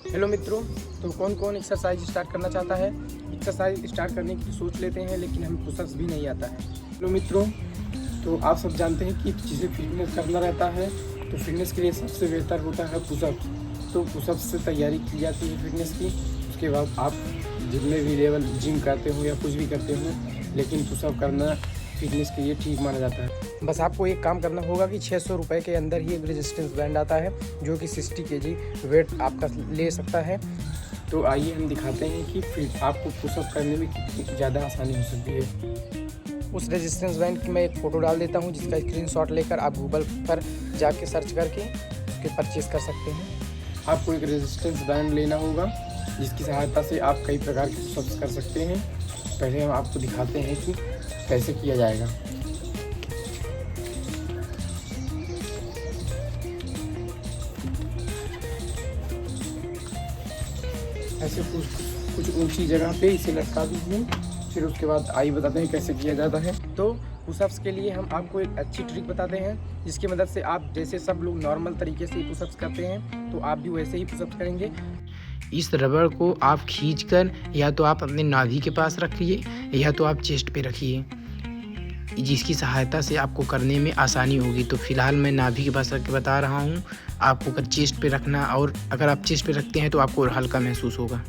Hello मित्रों, तो कौन कौन एक्सरसाइज स्टार्ट करना चाहता है। एक्सरसाइज स्टार्ट करने की सोच लेते हैं लेकिन हमें पुशअप्स भी नहीं आता है। हेलो मित्रों, तो आप सब जानते हैं कि जिसे फिटनेस करना रहता है तो फिटनेस के लिए सबसे बेहतर होता है पुशअप्स। तो पुशअप्स से तैयारी की जाती है फिटनेस की। उसके बाद आप जितने भी लेवल जिम करते हो या कुछ भी करते हो, लेकिन पुशअप करना फिटनेस के लिए ठीक माना जाता है। बस आपको एक काम करना होगा कि 600 रुपये के अंदर ही एक रेजिस्टेंस बैंड आता है जो कि 60 kg वेट आपका ले सकता है। तो आइए हम दिखाते हैं कि फिर आपको पुशअप करने में कितनी ज़्यादा आसानी हो सकती है। उस रेजिस्टेंस बैंड की मैं एक फ़ोटो डाल देता हूं, जिसका स्क्रीनशॉट लेकर आप गूगल पर जाके सर्च करके उसके परचेज़ कर सकते हैं। आपको एक रेजिस्टेंस बैंड लेना होगा जिसकी सहायता से आप कई प्रकार के पुशअप्स कर सकते हैं। पहले हम आपको दिखाते हैं कि कैसे किया जाएगा। ऐसे कुछ ऊंची जगह पे इसे लटका दीजिए। फिर उसके बाद आइए बताते हैं कैसे किया जाता है। तो पुशअप्स के लिए हम आपको एक अच्छी ट्रिक बताते हैं जिसकी मदद से आप जैसे सब लोग नॉर्मल तरीके से पुशअप्स करते हैं तो आप भी वैसे ही पुशअप्स करेंगे। इस रबड़ को आप खींचकर या तो आप अपने नाभि के पास रखिए या तो आप चेस्ट पे रखिए, जिसकी सहायता से आपको करने में आसानी होगी। तो फिलहाल मैं नाभि के पास रख के बता रहा हूँ, आपको अगर चेस्ट पे रखना, और अगर आप चेस्ट पे रखते हैं तो आपको हल्का महसूस होगा।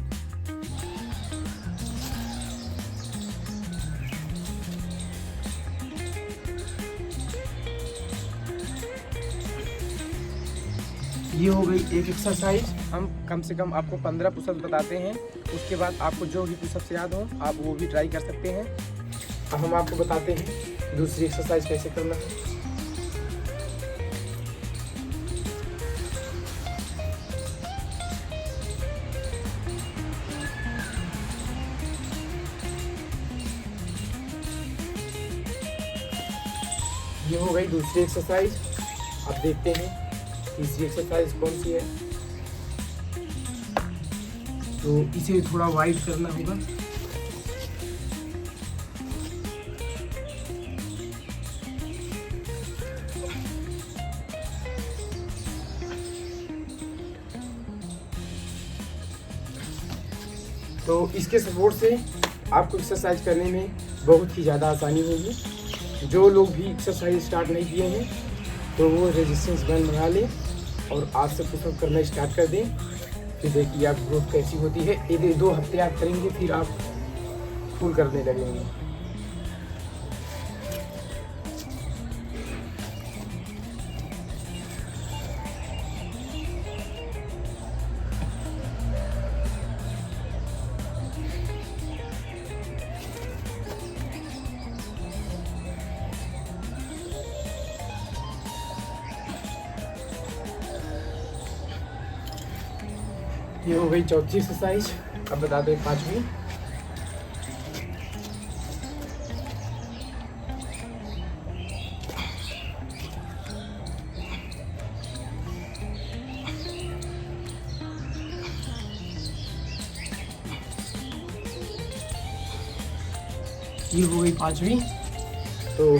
ये हो गई एक एक्सरसाइज। हम कम से कम आपको 15 पुशअप्स बताते हैं। उसके बाद आपको जो भी पुशअप्स याद हो आप वो भी ट्राई कर सकते हैं। अब हम आपको बताते हैं दूसरी एक्सरसाइज कैसे करना है। ये हो गई दूसरी एक्सरसाइज। अब देखते हैं तीसरी एक्सरसाइज कौन सी है। तो इसे थोड़ा वाइड करना होगा। तो इसके सपोर्ट से आपको एक्सरसाइज करने में बहुत ही ज़्यादा आसानी होगी। जो लोग भी एक्सरसाइज स्टार्ट नहीं किए हैं तो वो रेजिस्टेंस बैंड मंगा लें और आज से पुशअप करना स्टार्ट कर दें। फिर देखिए आप ग्रोथ कैसी होती है। ये 2 हफ्ते आप करेंगे फिर आप फुल करने लगेंगे। ये हो गई चौथी एक्सरसाइज। अब बता दें पांचवी। ये हो गई पांचवी। तो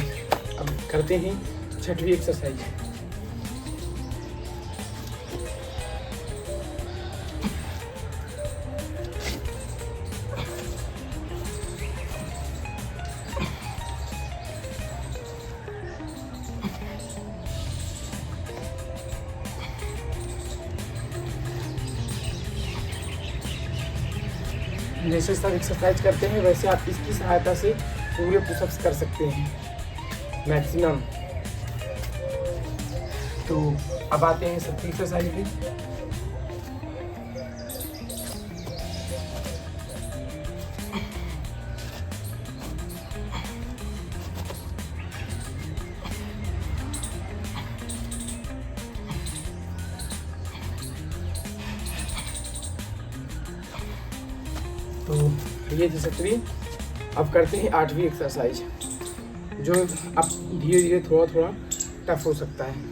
अब करते हैं छठवीं एक्सरसाइज। जैसे सब एक्सरसाइज करते हैं वैसे आप इसकी सहायता से पूरे पुशअप्स कर सकते हैं मैक्सिमम। तो अब आते हैं सबकी एक्सरसाइज भी। तो ये थी 7वीं। अब करते हैं 8वीं एक्सरसाइज, जो अब धीरे धीरे थोड़ा थोड़ा टफ हो सकता है।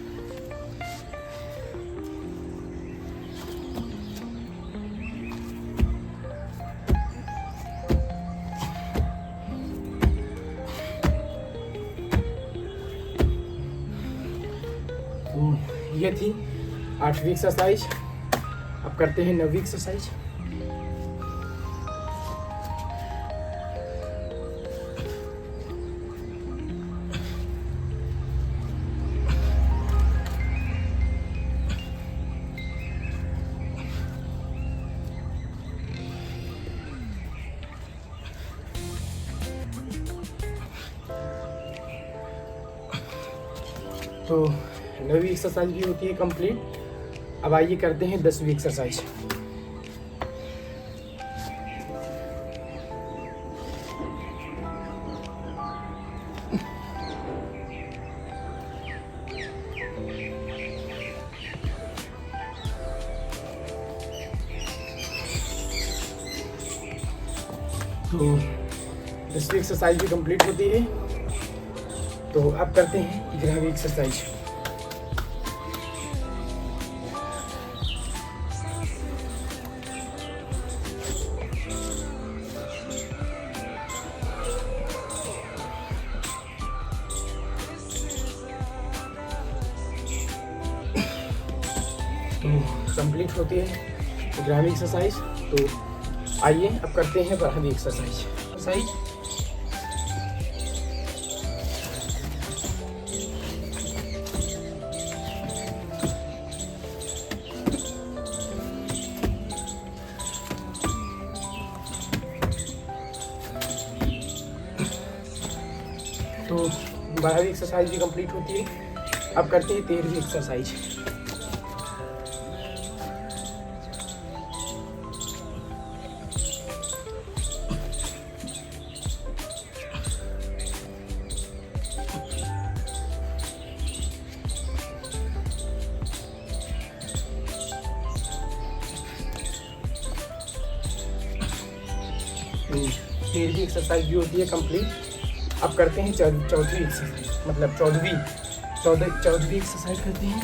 तो ये थी 8वीं एक्सरसाइज। अब अब करते हैं 9वीं एक्सरसाइज। तो 9वीं एक्सरसाइज भी होती है कंप्लीट। अब आइए करते हैं 10वीं एक्सरसाइज। तो 10वीं एक्सरसाइज भी कंप्लीट होती है। तो अब करते हैं 11वीं एक्सरसाइज। तो कंप्लीट होती है 11वीं एक्सरसाइज। तो आइए अब करते हैं 12वीं एक्सरसाइज। तो 12वीं एक्सरसाइज भी कंप्लीट होती है। अब करते हैं 13वीं एक्सरसाइज। तो 13वीं एक्सरसाइज भी होती है कंप्लीट। अब करते हैं 14वीं एक्सरसाइज, मतलब 14वीं एक्सरसाइज करते हैं।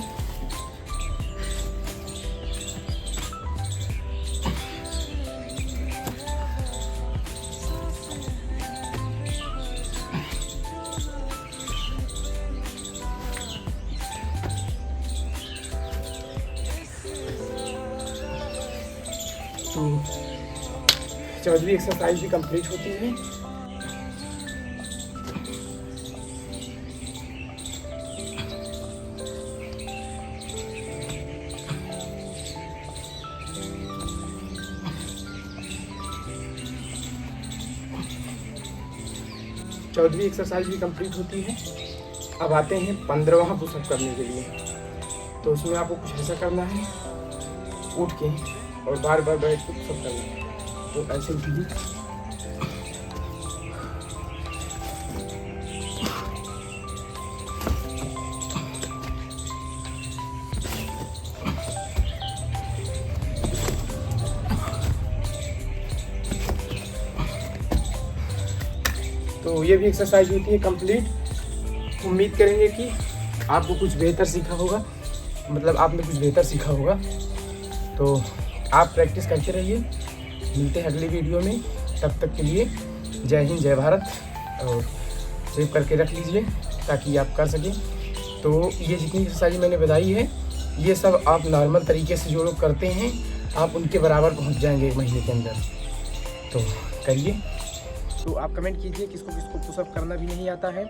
तो 14वीं एक्सरसाइज भी कंप्लीट होती है। चौदहवीं एक्सरसाइज भी कंप्लीट होती है। अब आते हैं 15वां पुशअप करने के लिए। तो उसमें आपको कुछ ऐसा करना है, उठ के और बार बार बैठ के पुशअप करना है। तो ऐसे कीजिए। तो ये भी एक्सरसाइज होती है कंप्लीट। उम्मीद करेंगे कि आपको कुछ बेहतर सीखा होगा, मतलब आपने कुछ बेहतर सीखा होगा। तो आप प्रैक्टिस करते रहिए। मिलते हैं अगली वीडियो में। तब तक के लिए जय हिंद, जय भारत। और सेव करके रख लीजिए ताकि आप कर सकें। तो ये जितनी एक्सरसाइज मैंने बताई है, ये सब आप नॉर्मल तरीके से जो लोग करते हैं, आप उनके बराबर पहुंच जाएंगे 1 महीने के अंदर। तो करिए। तो आप कमेंट कीजिए किसको किसको पुशअप करना भी नहीं आता है।